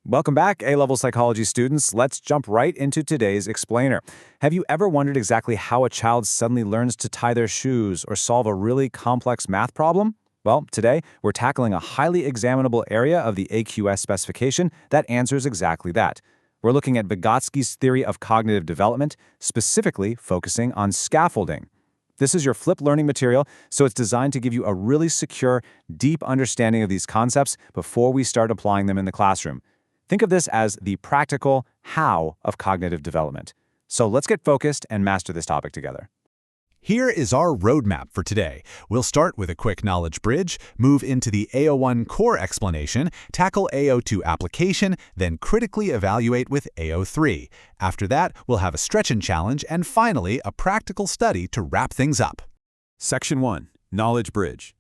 Welcome back, A-level psychology students. Let's jump right into today's explainer. Have you ever wondered exactly how a child suddenly learns to tie their shoes or solve a really complex math problem? Well, today we're tackling a highly examinable area of the AQS specification that answers exactly that. We're looking at Vygotsky's theory of cognitive development, specifically focusing on scaffolding. This is your flipped learning material, so it's designed to give you a really secure, deep understanding of these concepts before we start applying them in the classroom. Think of this as the practical how of cognitive development. So let's get focused and master this topic together. Here is our roadmap for today. We'll start with a quick knowledge bridge, move into the AO1 core explanation, tackle AO2 application, then critically evaluate with AO3. After that, we'll have a stretch and challenge, and finally, a practical study to wrap things up. Section 1. Knowledge Bridge.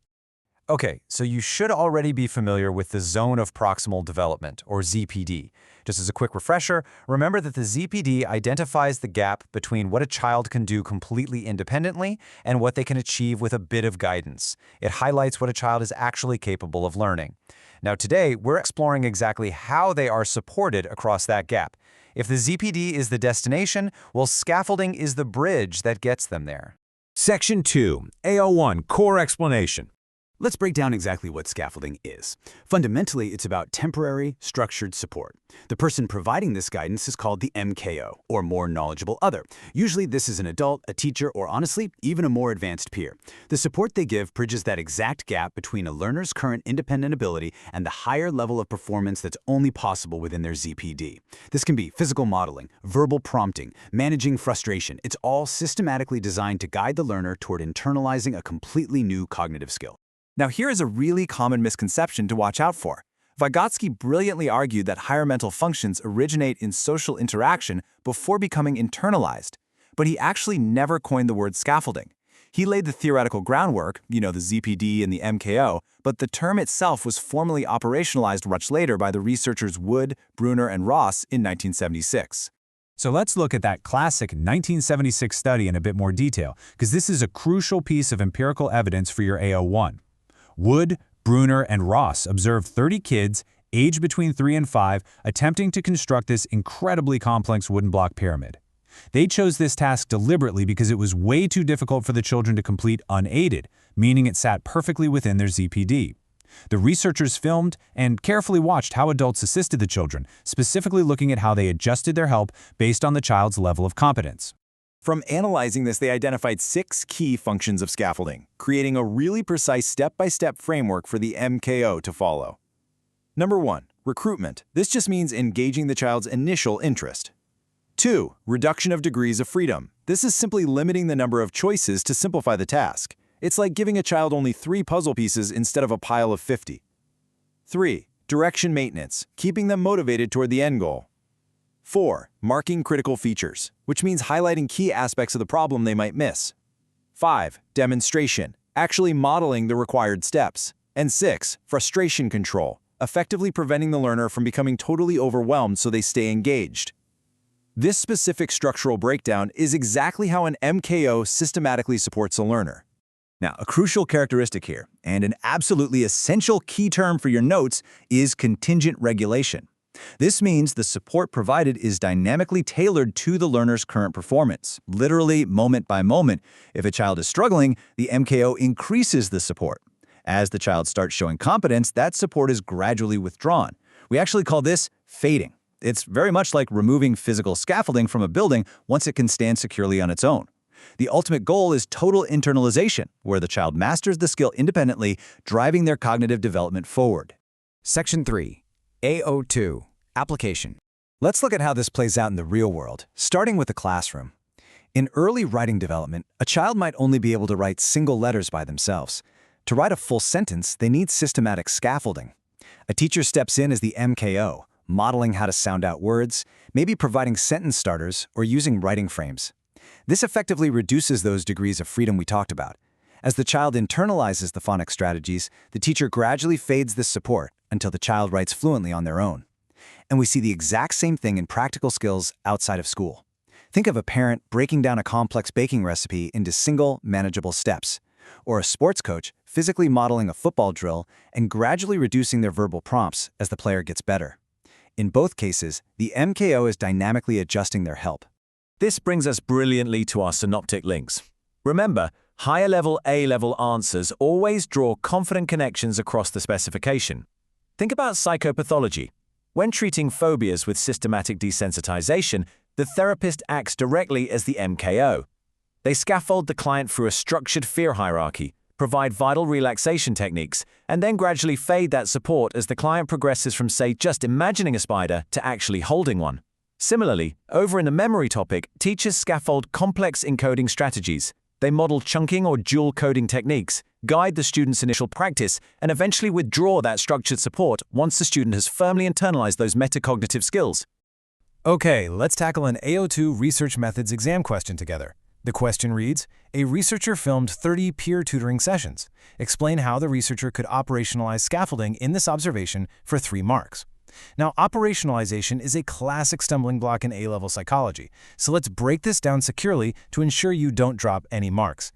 Okay, so you should already be familiar with the Zone of Proximal Development, or ZPD. Just as a quick refresher, remember that the ZPD identifies the gap between what a child can do completely independently and what they can achieve with a bit of guidance. It highlights what a child is actually capable of learning. Now today, we're exploring exactly how they are supported across that gap. If the ZPD is the destination, well, scaffolding is the bridge that gets them there. Section 2. AO1 Core Explanation. Let's break down exactly what scaffolding is. Fundamentally, it's about temporary, structured support. The person providing this guidance is called the MKO, or more knowledgeable other. Usually this is an adult, a teacher, or honestly, even a more advanced peer. The support they give bridges that exact gap between a learner's current independent ability and the higher level of performance that's only possible within their ZPD. This can be physical modeling, verbal prompting, managing frustration. It's all systematically designed to guide the learner toward internalizing a completely new cognitive skill. Now here is a really common misconception to watch out for. Vygotsky brilliantly argued that higher mental functions originate in social interaction before becoming internalized. But he actually never coined the word scaffolding. He laid the theoretical groundwork, the ZPD and the MKO, but the term itself was formally operationalized much later by the researchers Wood, Bruner, and Ross in 1976. So let's look at that classic 1976 study in a bit more detail, because this is a crucial piece of empirical evidence for your AO1. Wood, Bruner, and Ross observed 30 kids, aged between 3 and 5, attempting to construct this incredibly complex wooden block pyramid. They chose this task deliberately because it was way too difficult for the children to complete unaided, meaning it sat perfectly within their ZPD. The researchers filmed and carefully watched how adults assisted the children, specifically looking at how they adjusted their help based on the child's level of competence. From analyzing this, they identified 6 key functions of scaffolding, creating a really precise step-by-step framework for the MKO to follow. Number 1. Recruitment. This just means engaging the child's initial interest. 2. Reduction of degrees of freedom. This is simply limiting the number of choices to simplify the task. It's like giving a child only 3 puzzle pieces instead of a pile of 50. 3. Direction maintenance, keeping them motivated toward the end goal. 4. Marking critical features, which means highlighting key aspects of the problem they might miss. 5. Demonstration, actually modeling the required steps. And 6. Frustration control, effectively preventing the learner from becoming totally overwhelmed so they stay engaged. This specific structural breakdown is exactly how an MKO systematically supports a learner. Now, a crucial characteristic here, and an absolutely essential key term for your notes, is contingent regulation. This means the support provided is dynamically tailored to the learner's current performance, literally moment by moment. If a child is struggling, the MKO increases the support. As the child starts showing competence, that support is gradually withdrawn. We actually call this fading. It's very much like removing physical scaffolding from a building once it can stand securely on its own. The ultimate goal is total internalization, where the child masters the skill independently, driving their cognitive development forward. Section 3. AO2. Application. Let's look at how this plays out in the real world, starting with the classroom. In early writing development, a child might only be able to write single letters by themselves. To write a full sentence, they need systematic scaffolding. A teacher steps in as the MKO, modeling how to sound out words, maybe providing sentence starters or using writing frames. This effectively reduces those degrees of freedom we talked about. As the child internalizes the phonics strategies, the teacher gradually fades this support until the child writes fluently on their own. And we see the exact same thing in practical skills outside of school. Think of a parent breaking down a complex baking recipe into single, manageable steps, or a sports coach physically modeling a football drill and gradually reducing their verbal prompts as the player gets better. In both cases, the MKO is dynamically adjusting their help. This brings us brilliantly to our synoptic links. Remember, higher-level A-level answers always draw confident connections across the specification. Think about psychopathology. When treating phobias with systematic desensitization, the therapist acts directly as the MKO. They scaffold the client through a structured fear hierarchy, provide vital relaxation techniques, and then gradually fade that support as the client progresses from, say, just imagining a spider to actually holding one. Similarly, over in the memory topic, teachers scaffold complex encoding strategies. They model chunking or dual coding techniques, guide the student's initial practice, and eventually withdraw that structured support once the student has firmly internalized those metacognitive skills. Okay, let's tackle an AO2 research methods exam question together. The question reads, a researcher filmed 30 peer tutoring sessions. Explain how the researcher could operationalize scaffolding in this observation for 3 marks. Now, operationalization is a classic stumbling block in A-level psychology, so let's break this down securely to ensure you don't drop any marks.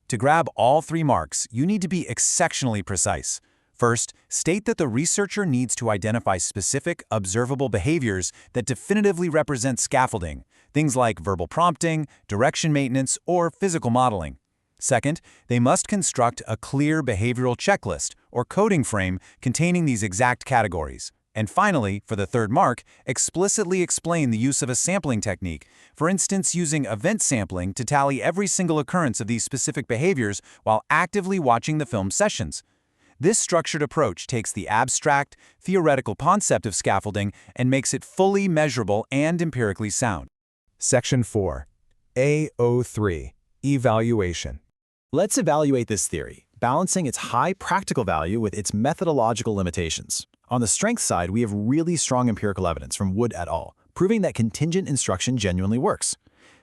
To grab all 3 marks, you need to be exceptionally precise. First, state that the researcher needs to identify specific, observable behaviors that definitively represent scaffolding, things like verbal prompting, direction maintenance, or physical modeling. Second, they must construct a clear behavioral checklist or coding frame containing these exact categories. And finally, for the 3rd mark, explicitly explain the use of a sampling technique, for instance using event sampling to tally every single occurrence of these specific behaviors while actively watching the film sessions. This structured approach takes the abstract, theoretical concept of scaffolding and makes it fully measurable and empirically sound. Section 4. AO3. Evaluation. Let's evaluate this theory, balancing its high practical value with its methodological limitations. On the strength side, we have really strong empirical evidence from Wood et al., proving that contingent instruction genuinely works.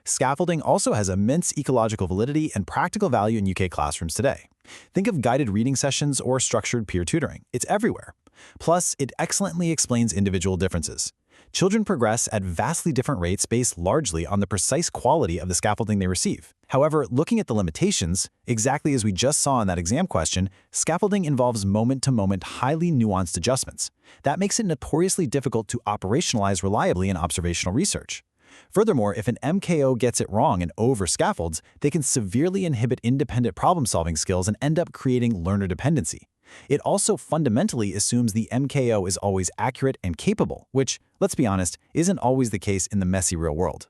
Scaffolding also has immense ecological validity and practical value in UK classrooms today. Think of guided reading sessions or structured peer tutoring. It's everywhere. Plus, it excellently explains individual differences. Children progress at vastly different rates based largely on the precise quality of the scaffolding they receive. However, looking at the limitations, exactly as we just saw in that exam question, scaffolding involves moment-to-moment, highly nuanced adjustments. That makes it notoriously difficult to operationalize reliably in observational research. Furthermore, if an MKO gets it wrong and over-scaffolds, they can severely inhibit independent problem-solving skills and end up creating learner dependency. It also fundamentally assumes the MKO is always accurate and capable, which, let's be honest, isn't always the case in the messy real world.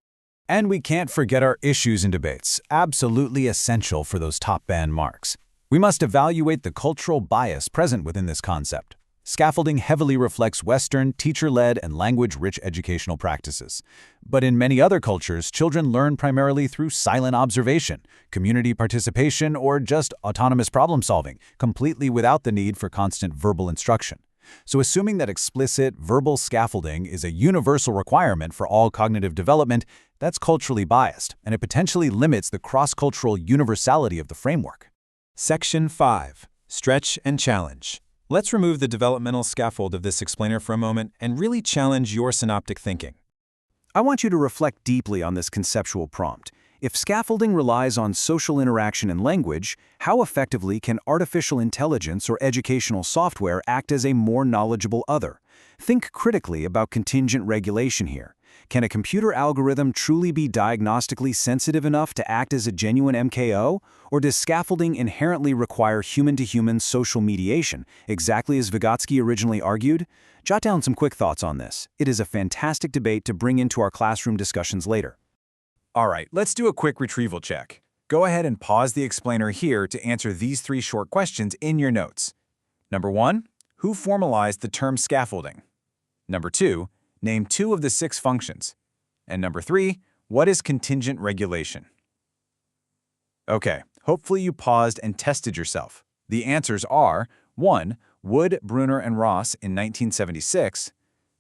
And we can't forget our issues and debates, absolutely essential for those top band marks. We must evaluate the cultural bias present within this concept. Scaffolding heavily reflects Western, teacher-led, and language-rich educational practices. But in many other cultures, children learn primarily through silent observation, community participation, or just autonomous problem-solving, completely without the need for constant verbal instruction. So assuming that explicit, verbal scaffolding is a universal requirement for all cognitive development, that's culturally biased, and it potentially limits the cross-cultural universality of the framework. Section 5. Stretch and challenge. Let's remove the developmental scaffold of this explainer for a moment and really challenge your synoptic thinking. I want you to reflect deeply on this conceptual prompt. If scaffolding relies on social interaction and language, how effectively can artificial intelligence or educational software act as a more knowledgeable other? Think critically about contingent regulation here. Can a computer algorithm truly be diagnostically sensitive enough to act as a genuine MKO? Or does scaffolding inherently require human-to-human social mediation, exactly as Vygotsky originally argued? Jot down some quick thoughts on this. It is a fantastic debate to bring into our classroom discussions later. All right, let's do a quick retrieval check. Go ahead and pause the explainer here to answer these 3 short questions in your notes. Number 1, who formalized the term scaffolding? Number 2, name 2 of the 6 functions. And number 3, what is contingent regulation? Okay, hopefully you paused and tested yourself. The answers are 1, Wood, Brunner, and Ross in 1976.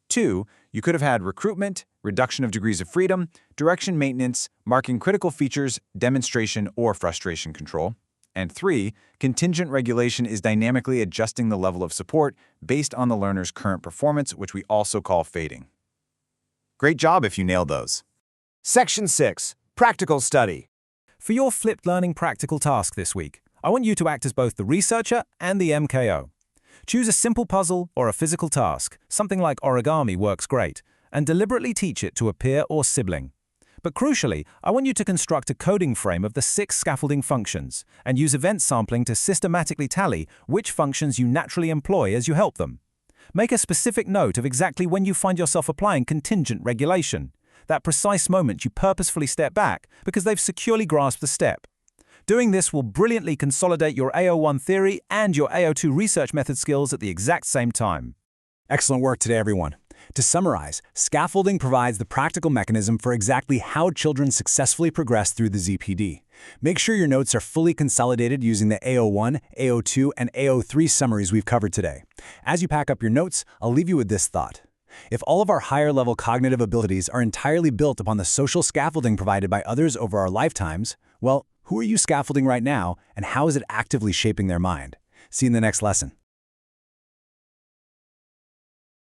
2, you could have had recruitment, reduction of degrees of freedom, direction maintenance, marking critical features, demonstration, or frustration control. And 3, contingent regulation is dynamically adjusting the level of support based on the learner's current performance, which we also call fading. Great job if you nailed those. Section 6. Practical study. For your flipped learning practical task this week, I want you to act as both the researcher and the MKO. Choose a simple puzzle or a physical task, something like origami works great, and deliberately teach it to a peer or sibling. But crucially, I want you to construct a coding frame of the 6 scaffolding functions and use event sampling to systematically tally which functions you naturally employ as you help them. Make a specific note of exactly when you find yourself applying contingent regulation, that precise moment you purposefully step back because they've securely grasped the step. Doing this will brilliantly consolidate your AO1 theory and your AO2 research method skills at the exact same time. Excellent work today, everyone. To summarize, scaffolding provides the practical mechanism for exactly how children successfully progress through the ZPD. Make sure your notes are fully consolidated using the AO1, AO2, and AO3 summaries we've covered today. As you pack up your notes, I'll leave you with this thought. If all of our higher-level cognitive abilities are entirely built upon the social scaffolding provided by others over our lifetimes, well, who are you scaffolding right now, and how is it actively shaping their mind? See you in the next lesson.